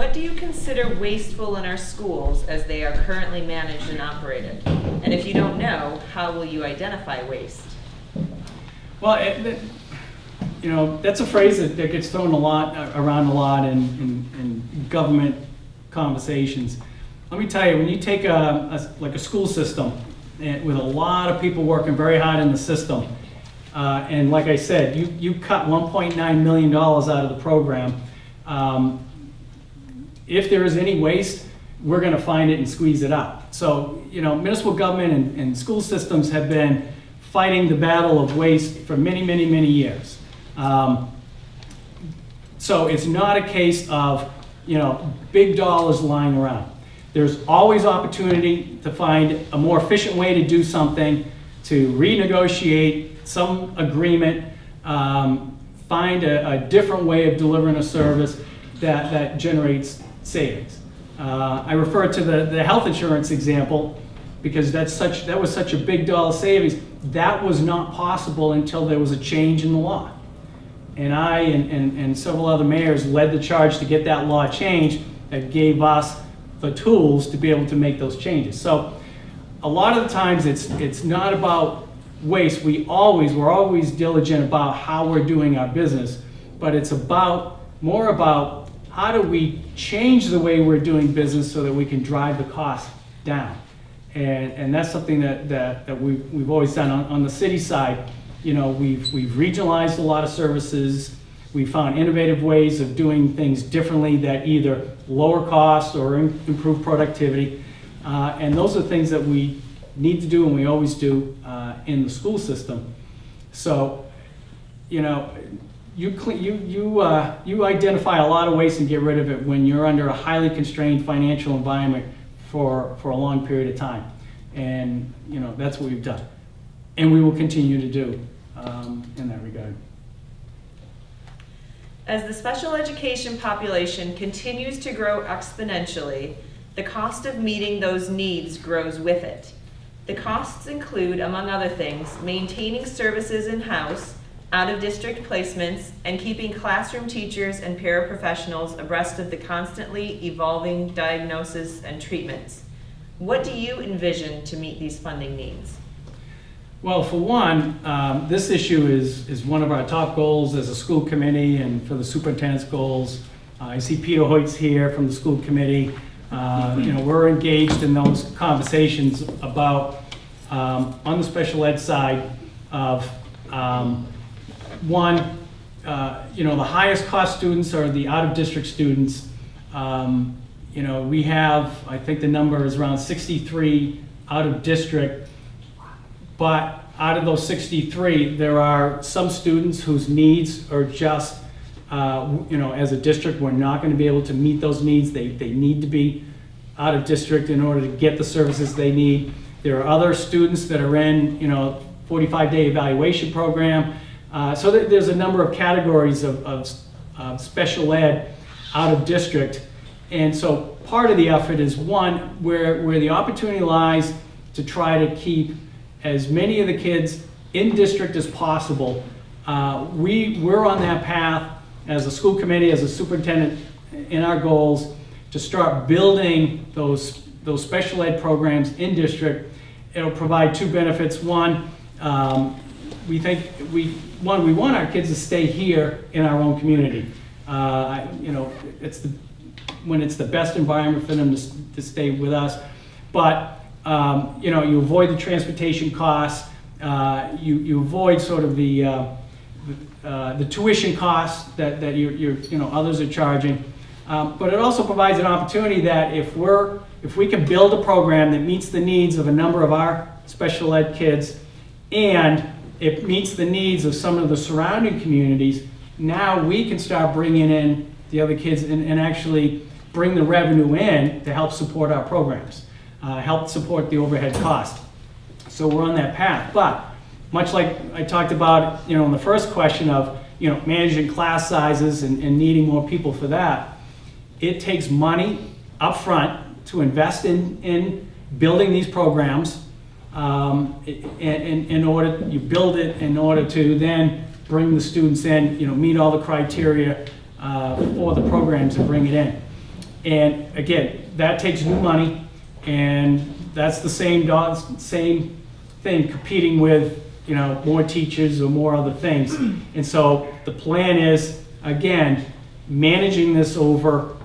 what do you consider wasteful in our schools as they are currently managed and operated? And if you don't know, how will you identify waste? Well, that's a phrase that gets thrown around a lot in government conversations. Let me tell you, when you take like a school system with a lot of people working very hard in the system, and like I said, you cut $1.9 million out of the program. If there is any waste, we're going to find it and squeeze it out. So, municipal government and school systems have been fighting the battle of waste for many, many, many years. So it's not a case of, big dollars lying around. There's always opportunity to find a more efficient way to do something, to renegotiate some agreement, find a different way of delivering a service that generates savings. I refer to the health insurance example because that was such a big dollar savings. That was not possible until there was a change in the law. And I and several other mayors led the charge to get that law changed that gave us the tools to be able to make those changes. So a lot of the times it's not about waste. We're always diligent about how we're doing our business, but it's more about how do we change the way we're doing business so that we can drive the cost down. And that's something that we've always done on the city side. We've regionalized a lot of services. We found innovative ways of doing things differently that either lower cost or improve productivity. And those are things that we need to do and we always do in the school system. So, you identify a lot of waste and get rid of it when you're under a highly constrained financial environment for a long period of time. And, that's what we've done. And we will continue to do in that regard. As the special education population continues to grow exponentially, the cost of meeting those needs grows with it. The costs include, among other things, maintaining services in-house, out-of-district placements, and keeping classroom teachers and paraprofessionals abreast of the constantly evolving diagnoses and treatments. What do you envision to meet these funding needs? Well, for one, this issue is one of our top goals as a school committee and for the superintendent's goals. I see Peter Hoyt's here from the school committee. We're engaged in those conversations about, on the special ed side of, one, the highest cost students are the out-of-district students. We have, I think the number is around 63 out-of-district, but out of those 63, there are some students whose needs are just, as a district, we're not going to be able to meet those needs. They need to be out of district in order to get the services they need. There are other students that are in, 45-day evaluation program. So there's a number of categories of special ed out of district. And so part of the effort is one, where the opportunity lies to try to keep as many of the kids in district as possible. We're on that path as a school committee, as a superintendent, in our goals to start building those special ed programs in district. It'll provide two benefits. One, we want our kids to stay here in our own community. When it's the best environment for them to stay with us. But you avoid the transportation costs. You avoid sort of the tuition costs that others are charging. But it also provides an opportunity that if we can build a program that meets the needs of a number of our special ed kids, and it meets the needs of some of the surrounding communities, now we can start bringing in the other kids and actually bring the revenue in to help support our programs, help support the overhead cost. So we're on that path. But much like I talked about, in the first question of, managing class sizes and needing more people for that, it takes money up front to invest in building these programs. In order, you build it in order to then bring the students in, meet all the criteria for the programs and bring it in. And again, that takes new money, and that's the same thing competing with, you know, more teachers or more other things. And so the plan is, again, managing this over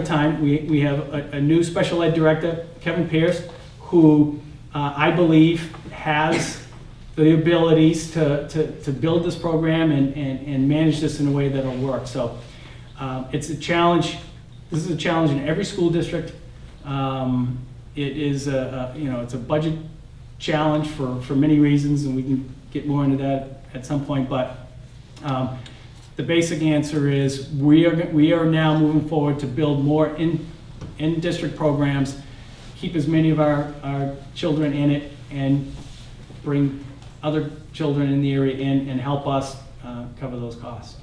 time. We have a new special ed director, Kevin Pierce, who I believe has the abilities to build this program and manage this in a way that'll work. So it's a challenge. This is a challenge in every school district. It is it's a budget challenge for many reasons, and we can get more into that at some point. But the basic answer is we are now moving forward to build more in-district programs, keep as many of our children in it, and bring other children in the area in and help us cover those costs.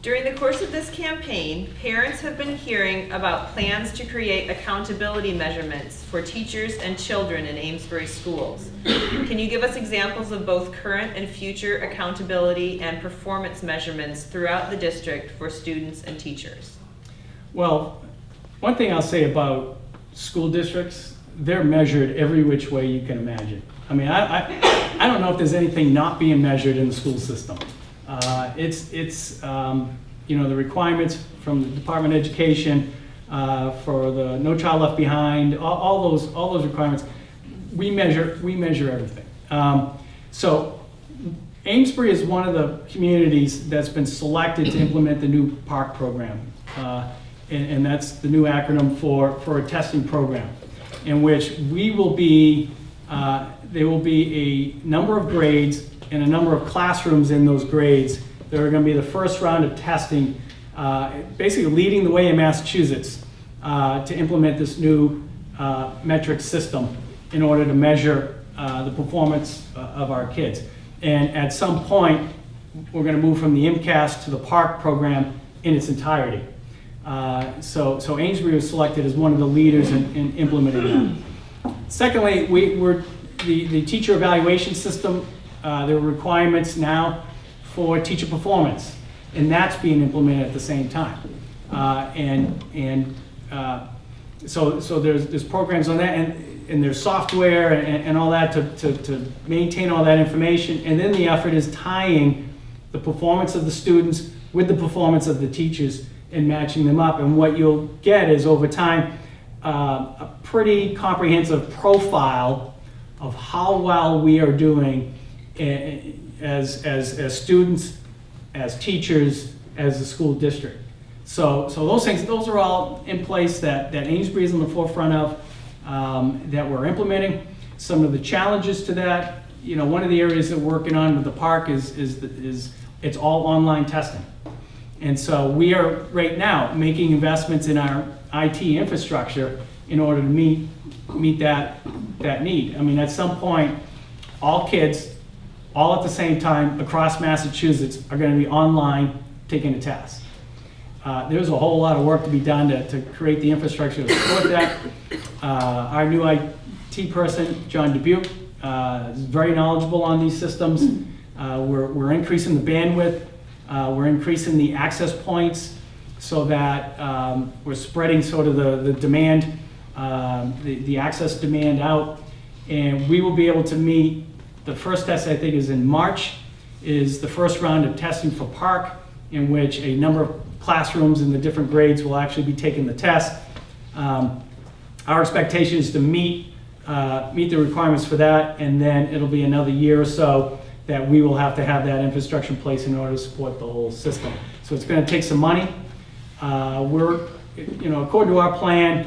During the course of this campaign, parents have been hearing about plans to create accountability measurements for teachers and children in Amesbury schools. Can you give us examples of both current and future accountability and performance measurements throughout the district for students and teachers? Well, one thing I'll say about school districts, they're measured every which way you can imagine. I mean, I don't know if there's anything not being measured in the school system. The requirements from the Department of Education for the No Child Left Behind, all those requirements, we measure everything. So Amesbury is one of the communities that's been selected to implement the new PARC program, and that's the new acronym for a testing program, in which there will be a number of grades and a number of classrooms in those grades that are going to be the first round of testing, basically leading the way in Massachusetts to implement this new metric system in order to measure the performance of our kids. And at some point, we're going to move from the MCAS to the PARC program in its entirety. So Amesbury was selected as one of the leaders in implementing that. Secondly, the teacher evaluation system, there are requirements now for teacher performance, and that's being implemented at the same time. So there's programs on that, and there's software and all that to maintain all that information. And then the effort is tying the performance of the students with the performance of the teachers and matching them up. And what you'll get is, over time, a pretty comprehensive profile of how well we are doing as students, as teachers, as a school district. So those are all in place that Amesbury is on the forefront of, that we're implementing. Some of the challenges to that, one of the areas that we're working on with the PARC is it's all online testing. And so we are right now making investments in our IT infrastructure in order to meet that need. I mean, at some point, all kids, all at the same time across Massachusetts, are going to be online taking a test. There's a whole lot of work to be done to create the infrastructure to support that. Our new IT person, John Dubuque, is very knowledgeable on these systems. We're increasing the bandwidth. We're increasing the access points so that we're spreading sort of the demand, the access demand out. And we will be able to meet, the first test I think is in March, is the first round of testing for PARC, in which a number of classrooms in the different grades will actually be taking the test. Our expectation is to meet the requirements for that, and then it'll be another year or so that we will have to have that infrastructure in place in order to support the whole system. So it's going to take some money. According to our plan,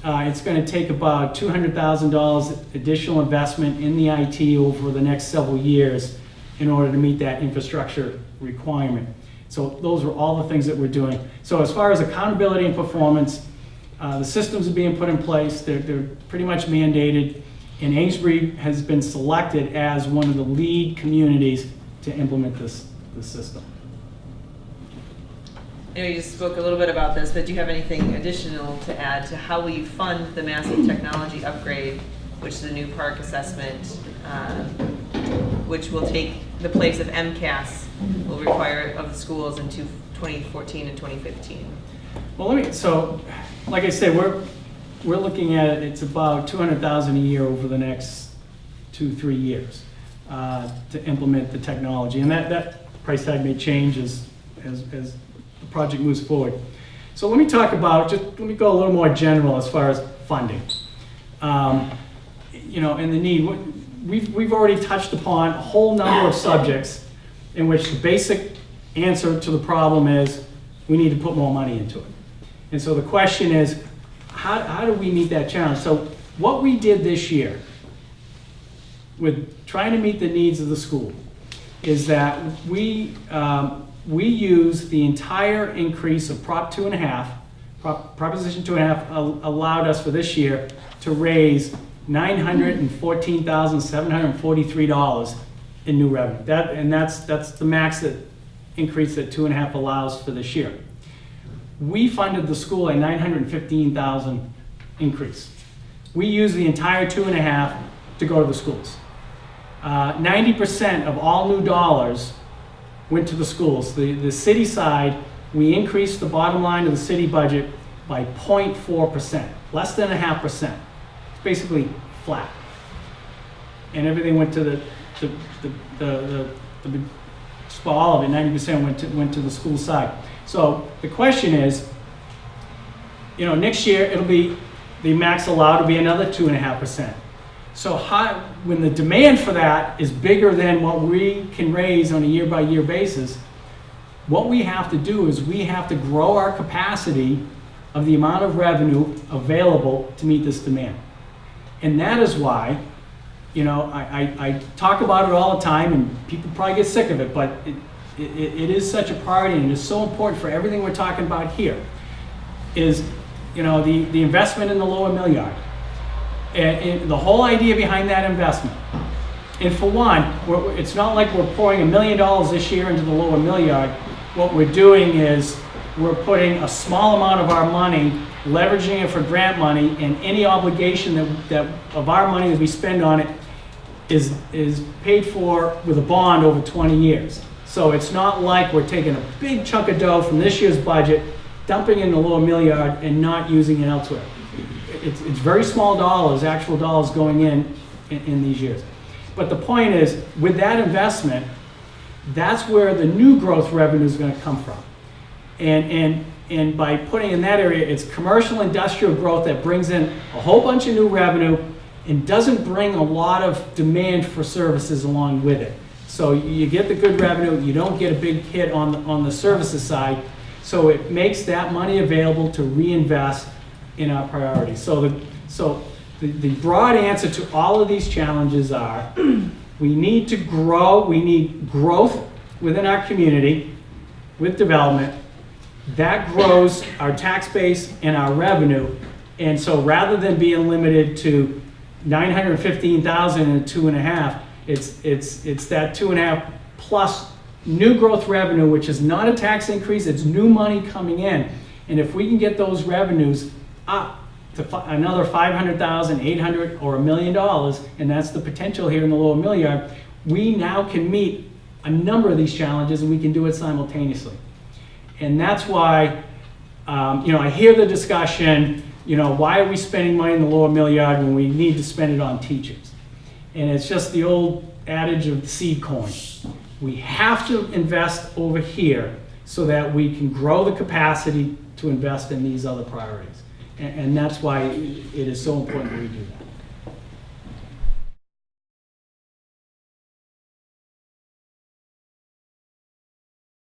it's going to take about $200,000 additional investment in the IT over the next several years in order to meet that infrastructure requirement. So those are all the things that we're doing. So as far as accountability and performance, the systems are being put in place. They're pretty much mandated. And Amesbury has been selected as one of the lead communities to implement this system. I know you just spoke a little bit about this, but do you have anything additional to add to how we fund the massive technology upgrade, which the new PARC assessment, which will take the place of MCAS, will require of the schools in 2014 and 2015. Well, so, like I said, we're looking at it, it's about 200,000 a year over the next 2-3 years to implement the technology. And that price tag may change as the project moves forward. So let me talk about, let me go a little more general as far as funding. You know, and the need. We've already touched upon a whole number of subjects in which the basic answer to the problem is we need to put more money into it. And so the question is, how do we meet that challenge? So what we did this year with trying to meet the needs of the school is that we used the entire increase of Proposition 2.5 allowed us for this year to raise $914,743 in new revenue. That's the max that increase that 2.5 allows for this year. We funded the school a $915,000 increase. We used the entire 2.5 to go to the schools. 90% of all new dollars went to the schools. The city side, we increased the bottom line of the city budget by 0.4%, less than 0.5%. Basically flat, and everything went to all of it. 90% went to the school side. So the question is, you know, next year it'll be the max allowed to be another 2.5%. So when the demand for that is bigger than what we can raise on a year-by-year basis, what we have to do is we have to grow our capacity of the amount of revenue available to meet this demand. And that is why, you know, I talk about it all the time, and people probably get sick of it, but it is such a priority, and it's so important for everything we're talking about here, is, you know, the investment in the lower mill yard. And the whole idea behind that investment. And for one, it's not like we're pouring $1 million this year into the lower mill yard. What we're doing is we're putting a small amount of our money, leveraging it for grant money, and any obligation that of our money that we spend on it is paid for with a bond over 20 years. So it's not like we're taking a big chunk of dough from this year's budget, dumping in the lower mill yard, and not using it elsewhere. It's very small dollars, actual dollars going in these years. But the point is, with that investment, that's where the new growth revenue is going to come from. And by putting in that area, it's commercial industrial growth that brings in a whole bunch of new revenue and doesn't bring a lot of demand for services along with it. So you get the good revenue, you don't get a big hit on the services side, so it makes that money available to reinvest in our priorities. So the broad answer to all of these challenges are, we need to grow, we need growth within our community with development. That grows our tax base and our revenue. And so rather than being limited to 915,000 and 2.5, it's that 2.5 plus new growth revenue, which is not a tax increase, it's new money coming in. And if we can get those revenues up to another 500,000, 800, or $1 million, and that's the potential here in the lower mill yard, we now can meet a number of these challenges, and we can do it simultaneously. And that's why, you know, I hear the discussion, you know, why are we spending money in the lower mill yard when we need to spend it on teachers? And it's just the old adage of seed corn. We have to invest over here so that we can grow the capacity to invest in these other priorities. And that's why it is so important that we do that.